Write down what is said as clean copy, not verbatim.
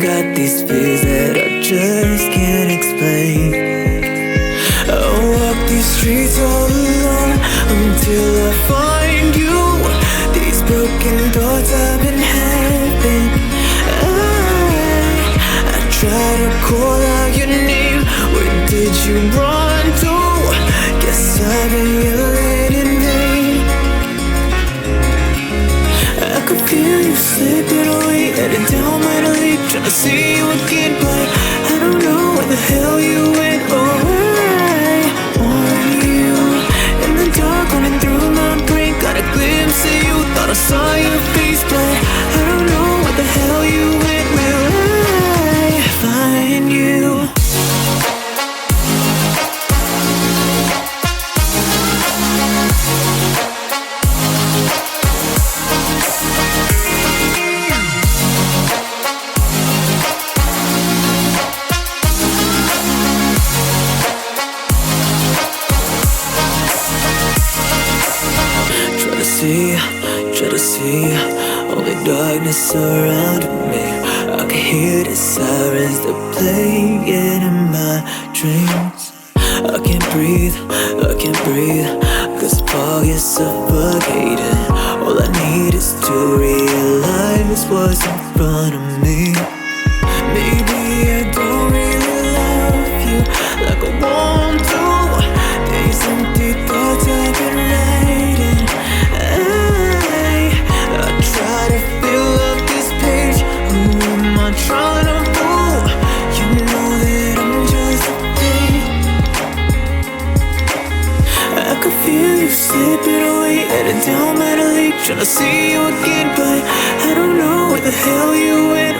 got these fears that I just can't explain. I walk these streets all alone until I find you. These broken thoughts I've been having. I try to call out your name. Where did you run to? Guess I've been yelling in vain. I could feel you slipping away, headed down my lane, trying to see you again, but I don't know where the hell you went. Oh, I want you in the dark, running through my brain. Got a glimpse of you, thought I saw your face, but I don't know where the hell you went. Will I find you? Try to see all the darkness surrounding me. I can hear the sirens, they're playing in my dreams. I can't breathe, cause the fog is suffocating. All I need is to realize what's in front of me. Maybe I don't really love you like I want to. These empty thoughts I've been writing. I try to fill up this page. Who am I trying to fool? You know that I'm just a thing. I could feel you slipping away, headed down my lake, trying to see you again, but I don't know where the hell you went.